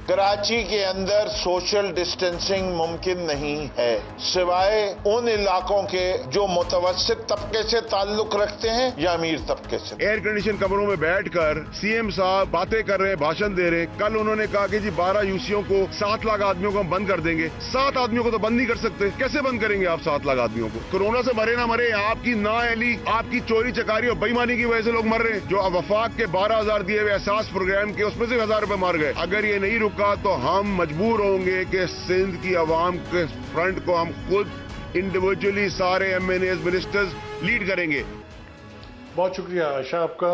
कराची के अंदर social distancing मुमकिन नहीं है, सिवाय उन इलाकों के जो मुतवस्सित तबके से ताल्लुक रखते हैं या अमीर तबके से। एयर कंडीशन कमरों में बैठकर सीएम साहब बातें कर रहे हैं, भाषण दे रहे हैं। कल उन्होंने कहा कि जी 12 यूसीओ को 7 लाख आदमियों को हम बंद कर देंगे। 7 आदमियों को तो बंद नहीं कर सकते, कैसे बंद करेंगे आप 7 लाख आदमियों को? कोरोना से मरे ना मरे, आपकी नाअहली, आपकी चोरी चकारी और बेईमानी की वजह से लोग मर रहे हैं। जो वफाक के 12,000 दिए हुए एहसास प्रोग्राम के, उसमें से 1,000 रुपए मर गए। अगर ये नहीं रुका तो हम मजबूर होंगे कि सिंध की आवाम के फ्रंट को हम खुद इंडिविजुअली सारे एमएनए मिनिस्टर्स लीड करेंगे। बहुत शुक्रिया आशा आपका,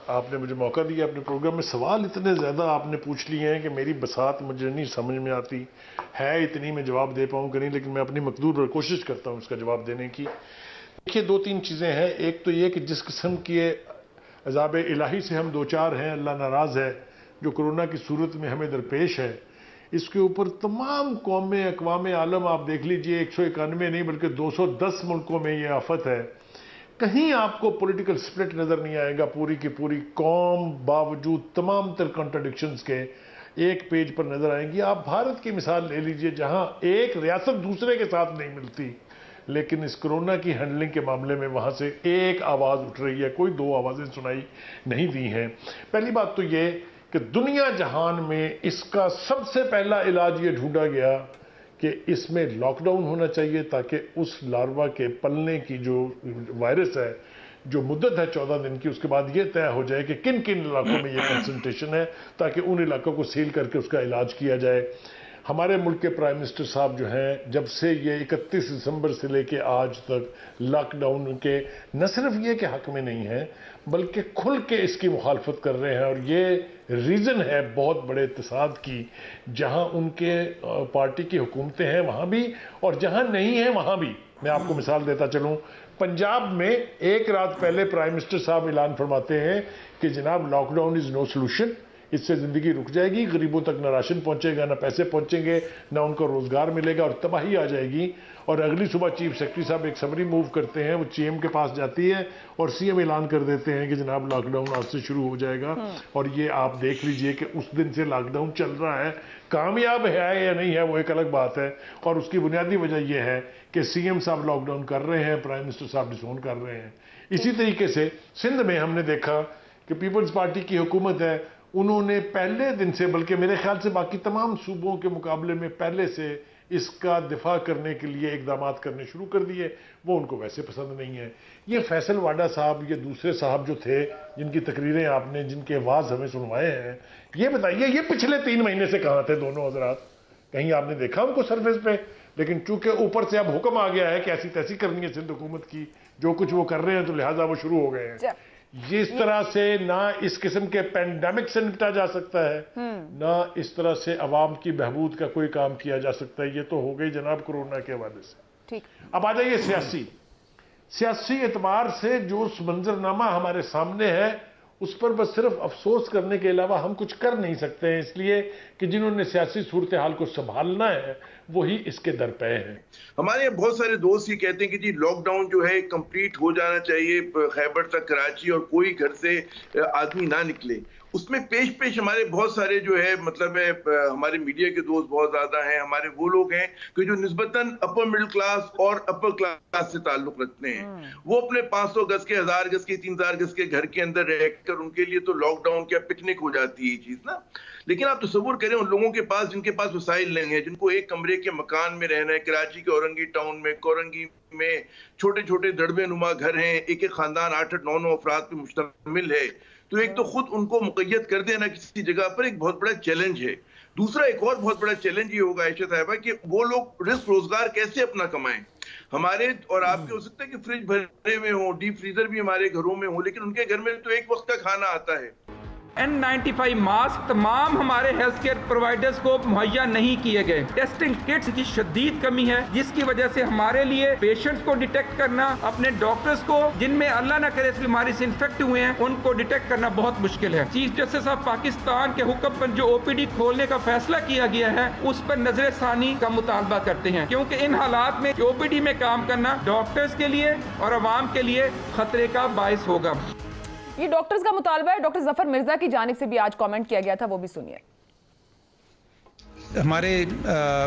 आपने मुझे मौका दिया अपने प्रोग्राम में। सवाल इतने ज़्यादा आपने पूछ लिए हैं कि मेरी बसात मुझे नहीं समझ में आती है, इतनी मैं जवाब दे पाऊँ कि नहीं, लेकिन मैं अपनी मकदूर कोशिश करता हूँ इसका जवाब देने की। देखिए 2-3 चीज़ें हैं। एक तो ये कि जिस किस्म की अज़ाब इलाही से हम 2-4 हैं, अल्लाह नाराज़ है, जो कोरोना की सूरत में हमें दरपेश है, इसके ऊपर तमाम कौमें, अक़वाम आलम आप देख लीजिए, 191 नहीं बल्कि 210 मुल्कों में ये आफत है। कहीं आपको पॉलिटिकल स्प्लिट नज़र नहीं आएगा। पूरी की पूरी कौम बावजूद तमाम तर कॉन्ट्रडिक्शंस के एक पेज पर नज़र आएंगी। आप भारत की मिसाल ले लीजिए, जहां एक रियासत दूसरे के साथ नहीं मिलती, लेकिन इस कोरोना की हैंडलिंग के मामले में वहां से एक आवाज़ उठ रही है, कोई 2 आवाज़ें सुनाई नहीं दी हैं। पहली बात तो ये कि दुनिया जहान में इसका सबसे पहला इलाज ये ढूंढा गया कि इसमें लॉकडाउन होना चाहिए, ताकि उस लार्वा के पलने की जो वायरस है, जो मुद्दत है 14 दिन की, उसके बाद ये तय हो जाए कि किन किन इलाकों में ये कंसंट्रेशन है, ताकि उन इलाकों को सील करके उसका इलाज किया जाए। हमारे मुल्क के प्राइम मिनिस्टर साहब जो हैं, जब से ये 31 दिसंबर से लेके आज तक लॉकडाउन के न सिर्फ ये के हक में नहीं है, बल्कि खुल के इसकी मुखालफत कर रहे हैं। और ये रीज़न है बहुत बड़े इत्तेसाद की, जहां उनके पार्टी की हुकूमतें हैं वहां भी, और जहां नहीं है वहां भी। मैं आपको मिसाल देता चलूं, पंजाब में एक रात पहले प्राइम मिनिस्टर साहब ऐलान फरमाते हैं कि जनाब लॉकडाउन इज़ नो सोल्यूशन, इससे ज़िंदगी रुक जाएगी, गरीबों तक ना राशन पहुंचेगा, ना पैसे पहुंचेंगे, ना उनको रोज़गार मिलेगा और तबाही आ जाएगी। और अगली सुबह चीफ सेक्रेटरी साहब एक समरी मूव करते हैं, वो सीएम के पास जाती है और सीएम ऐलान कर देते हैं कि जनाब लॉकडाउन आज से शुरू हो जाएगा। और ये आप देख लीजिए कि उस दिन से लॉकडाउन चल रहा है। कामयाब है या नहीं है वो एक अलग बात है, और उसकी बुनियादी वजह यह है कि सीएम साहब लॉकडाउन कर रहे हैं, प्राइम मिनिस्टर साहब डिसोन कर रहे हैं। इसी तरीके से सिंध में हमने देखा कि पीपल्स पार्टी की हुकूमत है, उन्होंने पहले दिन से, बल्कि मेरे ख्याल से बाकी तमाम सूबों के मुकाबले में पहले से इसका दिफा करने के लिए इकदाम करने शुरू कर दिए। वो उनको वैसे पसंद नहीं है। ये फैसल वाडा साहब, ये दूसरे साहब जो थे, जिनकी तकरीरें आपने, जिनके आवाज़ हमें सुनवाए हैं, ये बताइए ये पिछले 3 महीने से कहाँ थे दोनों हजरात? कहीं आपने देखा उनको सरफेस पे? लेकिन चूंकि ऊपर से अब हुक्म आ गया है कि ऐसी तैसी करनी है सिंध हुकूमत की, जो कुछ वो कर रहे हैं, तो लिहाजा वो शुरू हो गए हैं। ये इस तरह से ना इस किस्म के पेंडेमिक से निपटा जा सकता है, ना इस तरह से अवाम की बहबूद का कोई काम किया जा सकता है। ये तो हो गई जनाब कोरोना के हवाले से। ठीक, अब आ जाइए सियासी एतबार से जो मंजरनामा हमारे सामने है, उस पर बस सिर्फ अफसोस करने के अलावा हम कुछ कर नहीं सकते हैं, इसलिए कि जिन्होंने सियासी सूरत हाल को संभालना है वही इसके दरपे हैं। हमारे बहुत सारे दोस्त ये कहते हैं कि जी लॉकडाउन जो है कंप्लीट हो जाना चाहिए, खैबर तक कराची, और कोई घर से आदमी ना निकले। उसमें पेश हमारे बहुत सारे जो है मतलब है, हमारे मीडिया के दोस्त बहुत ज्यादा हैं, हमारे वो लोग हैं कि जो निस्बतन अपर मिडिल क्लास और अपर क्लास से ताल्लुक रखते हैं। वो अपने 500 गज के, 1000 गज के, 3000 गज के घर के अंदर रहकर, उनके लिए तो लॉकडाउन क्या पिकनिक हो जाती है ये चीज ना। लेकिन आप तसव्वुर करें उन लोगों के पास जिनके पास वसाइल नहीं है, जिनको एक कमरे के मकान में रहना है। कराची के औरंगी टाउन में, कोरंगी में छोटे छोटे दड़बे नुमा घर हैं, एक एक खानदान 8-8, 9-9 अफराद पे मुश्तमिल है। तो एक तो खुद उनको मुक़य्यद कर देना किसी जगह पर एक बहुत बड़ा चैलेंज है। दूसरा एक और बहुत बड़ा चैलेंज ये होगा आयशा साहिबा कि वो लोग रिस्क रोजगार कैसे अपना कमाएं। हमारे और आपके हो सकता है कि फ्रिज भरे हुए हों, डीप फ्रीजर भी हमारे घरों में हो, लेकिन उनके घर में तो एक वक्त का खाना आता है। N95 मास्क तमाम हमारे हेल्थ केयर प्रोवाइडर्स को मुहैया नहीं किए गए। टेस्टिंग किट्स की शदीद कमी है, जिसकी वजह से हमारे लिए पेशेंट्स को डिटेक्ट करना, अपने डॉक्टर्स को जिनमें अल्लाह न करे इस बीमारी से इन्फेक्ट हुए हैं, उनको डिटेक्ट करना बहुत मुश्किल है। चीफ जस्टिस ऑफ पाकिस्तान के हुक्म पर जो OPD खोलने का फैसला किया गया है, उस पर नजर सानी का मुतालबा करते हैं, क्योंकि इन हालात में OPD में काम करना डॉक्टर्स के लिए और अवाम के लिए खतरे का बायस होगा। ये डॉक्टर्स का मुतालबा है। डॉक्टर जफर मिर्जा की जानिब से भी आज कमेंट किया गया था, वो भी सुनिए। हमारे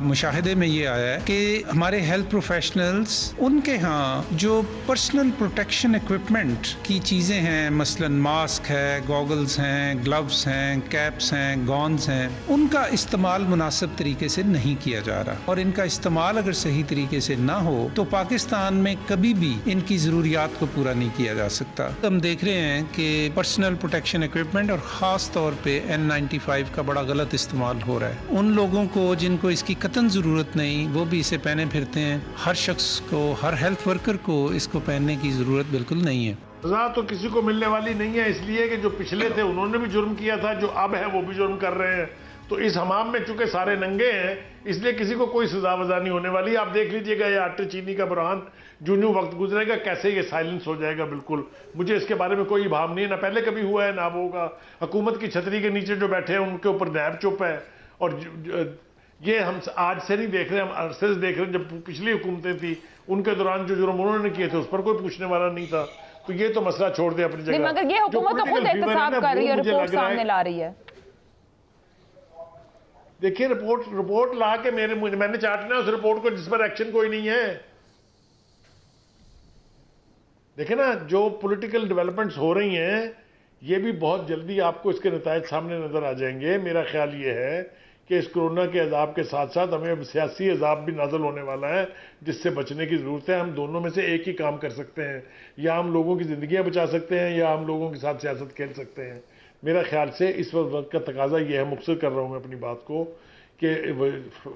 मुशाहिदे में ये आया है कि हमारे हेल्थ प्रोफेशनल्स उनके यहाँ जो पर्सनल प्रोटेक्शन इक्विपमेंट की चीज़ें हैं, मसलन मास्क है, गॉगल्स हैं, ग्लव्स हैं, कैप्स हैं, गॉन्स हैं, उनका इस्तेमाल मुनासिब तरीके से नहीं किया जा रहा। और इनका इस्तेमाल अगर सही तरीके से ना हो तो पाकिस्तान में कभी भी इनकी ज़रूरियात को पूरा नहीं किया जा सकता। हम देख रहे हैं कि पर्सनल प्रोटेक्शन इक्विपमेंट और ख़ास तौर पे N95 का बड़ा गलत इस्तेमाल हो रहा है। उन लोगों को जिनको इसकी कतन ज़रूरत नहीं, वो भी इसे पहने फिरते हैं। हर शख्स को, हर हेल्थ वर्कर को इसको पहनने की ज़रूरत बिल्कुल नहीं है। सजा तो किसी को मिलने वाली नहीं है, इसलिए कि जो पिछले थे उन्होंने भी जुर्म किया था, जो अब है वो भी जुर्म कर रहे हैं। तो इस हमाम में चूंकि सारे नंगे हैं, इसलिए किसी को कोई सजा वजा नहीं होने वाली। आप देख लीजिएगा ये आटे चीनी का बुरहान जो वक्त गुजरेगा कैसे ये साइलेंस हो जाएगा। बिल्कुल मुझे इसके बारे में कोई भाव नहीं है, ना पहले कभी हुआ है ना अब होगा। हुकूमत की छतरी के नीचे जो बैठे हैं उनके ऊपर नैब चुप है। और ये हम आज से नहीं देख रहे, हम अरसे से देख रहे हैं। जब पिछली हुकूमतें थी उनके दौरान जो जुर्म उन्होंने किए थे उस पर कोई पूछने वाला नहीं था। तो ये तो मसला छोड़ दे अपनी जगह। मगर ये हुकूमत तो खुद एहतसाब कर रही है, रिपोर्ट सामने ला रही है। देखिए रिपोर्ट ला के मैंने चाटना उस रिपोर्ट को जिस पर एक्शन कोई नहीं है। देखिए ना, जो पॉलिटिकल डेवलपमेंट्स हो रही हैं ये भी बहुत जल्दी आपको इसके नतायज सामने नजर आ जाएंगे। मेरा ख्याल ये है कि इस कोरोना के अजाब के साथ साथ हमें अब सियासी अजाब भी नाज़िल होने वाला है, जिससे बचने की ज़रूरत है। हम दोनों में से एक ही काम कर सकते हैं, या हम लोगों की ज़िंदगियां बचा सकते हैं या हम लोगों के साथ सियासत खेल सकते हैं। मेरा ख्याल से इस वक्त का तकाजा ये है, मुख्तसर कर रहा हूँ मैं अपनी बात को, कि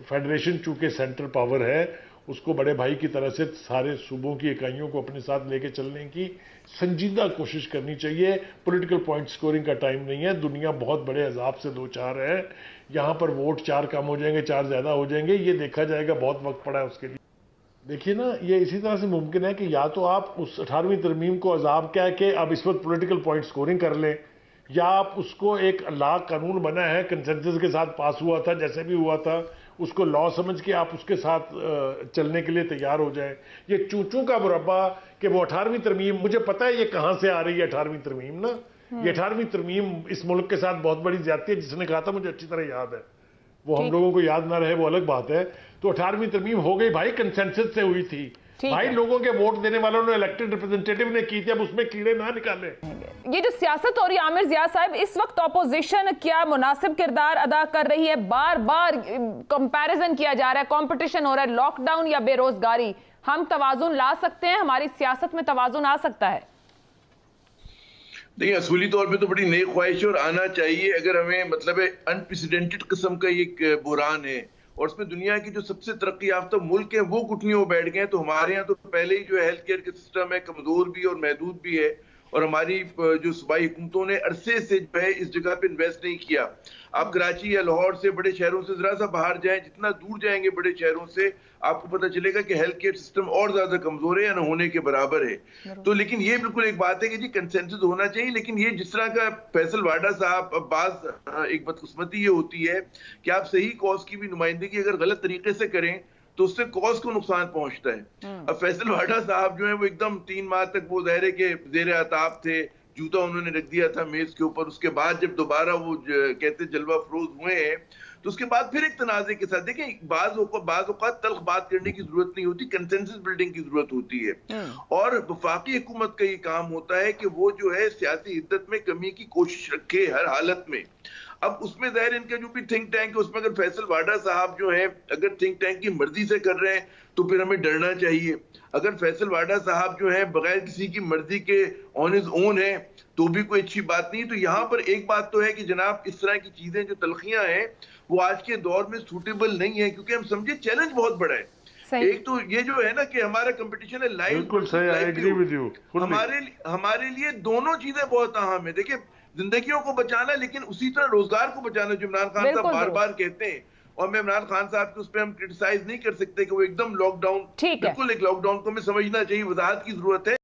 फेडरेशन चूँकि सेंट्रल पावर है, उसको बड़े भाई की तरह से सारे सूबों की इकाइयों को अपने साथ लेके चलने की संजीदा कोशिश करनी चाहिए। पॉलिटिकल पॉइंट स्कोरिंग का टाइम नहीं है। दुनिया बहुत बड़े अजाब से दो चार है। यहाँ पर वोट 4 कम हो जाएंगे, 4 ज़्यादा हो जाएंगे, ये देखा जाएगा। बहुत वक्त पड़ा है उसके लिए। देखिए ना, ये इसी तरह से मुमकिन है कि या तो आप उस 18वीं तरमीम को अजाब कह के अब इस वक्त पॉलिटिकल पॉइंट स्कोरिंग कर लें, या आप उसको एक लॉ कानून बना है, कंसेंसस के साथ पास हुआ था, जैसे भी हुआ था, उसको लॉ समझ के आप उसके साथ चलने के लिए तैयार हो जाएं। ये चूचू का मुरब्बा कि वो 18वीं तरमीम, मुझे पता है ये कहाँ से आ रही है 18वीं तरमीम ना। ये 18वीं तरमीम इस मुल्क के साथ बहुत बड़ी ज्यादती है। जिसने कहा था मुझे अच्छी तरह याद है, वो हम लोगों को याद ना रहे वो अलग बात है। तो 18वीं तरमीम हो गई भाई, कंसेंसस से हुई थी भाई, लोगों के वोट देने वालों ने, इलेक्टेड रिप्रेजेंटेटिव ने की थी। अब उसमें कीड़े ना निकाले। ये जो सियासत हो रही है आमिर जिया साहब, इस वक्त ऑपोजिशन क्या मुनासिब किरदार अदा कर रही है? बार बार कंपैरिजन किया जा रहा है, कंपटीशन हो रहा है, लॉकडाउन या बेरोजगारी। हम तवाजुन ला सकते हैं? हमारी सियासत में तवाजुन आ सकता है? देखिए, असूली तौर पे तो बड़ी नेक ख्वाहिश और आना चाहिए। अगर हमें मतलब अनप्रेसिडेंटेड किस्म का एक बुहरान है और उसमें दुनिया की जो सबसे तरक्की याफ्ता मुल्क है वो घुटनियों में बैठ गए हैं, तो हमारे यहाँ तो पहले ही जो हेल्थ केयर का सिस्टम है कमजोर भी और महदूद भी है। और हमारी जो सूबाई हुकूमतों ने अरसे से जो है इस जगह पे इन्वेस्ट नहीं किया। आप कराची या लाहौर से, बड़े शहरों से जरा सा बाहर जाएं, जितना दूर जाएंगे बड़े शहरों से, आपको पता चलेगा कि हेल्थ केयर सिस्टम और ज्यादा कमजोर है या न होने के बराबर है। तो लेकिन ये बिल्कुल एक बात है कि जी कंसेंसस होना चाहिए। लेकिन ये जिस तरह का फैसल वाडा साहब, बाज एक बदकिस्मती ये होती है कि आप सही कॉज की भी नुमाइंदगी अगर गलत तरीके से करें तो उससे कॉज को नुकसान पहुंचता है। अब फैसल वाडा साहब जो है वो एकदम 3 माह तक वो ज़ाहिर है कि ज़ेर अताब थे, जूता उन्होंने रख दिया था मेज के ऊपर। उसके बाद जब दोबारा वो कहते जलवा फरोज हुए हैं तो उसके बाद फिर एक तनाज़े के साथ, देखें बाज़ औक़ात तल्ख बात करने की जरूरत नहीं होती, कंसेंसस बिल्डिंग की जरूरत होती है। और वफाकी हुकूमत का ये काम होता है कि वो जो है सियासी हिद्दत में कमी की कोशिश रखे हर हालत में। अब उसमें ज़ाहिर इनका जो भी थिंक टैंक है उसमें अगर फैसल वाडा साहब जो है अगर थिंक टैंक की मर्जी से कर रहे हैं तो फिर हमें डरना चाहिए। अगर फैसल वाडा साहब जो है बगैर किसी की मर्जी के ऑन हिज ओन है तो भी कोई अच्छी बात नहीं। तो यहाँ पर एक बात तो है कि जनाब इस तरह की चीजें जो तलखियां हैं वो आज के दौर में सूटेबल नहीं है, क्योंकि हम समझे चैलेंज बहुत बड़ा है। एक तो ये जो है ना कि हमारा कंपटीशन है लाइव, हमारे लिए दोनों चीजें बहुत अहम है। देखिए जिंदगियों को बचाना लेकिन उसी तरह रोजगार को बचाना, जो इमरान खान साहब बार बार कहते हैं। और मैं इमरान खान साहब के उस पर हम क्रिटिसाइज नहीं कर सकते कि वो एकदम लॉकडाउन, बिल्कुल एक लॉकडाउन को हमें समझना चाहिए, वजाहत की जरूरत है।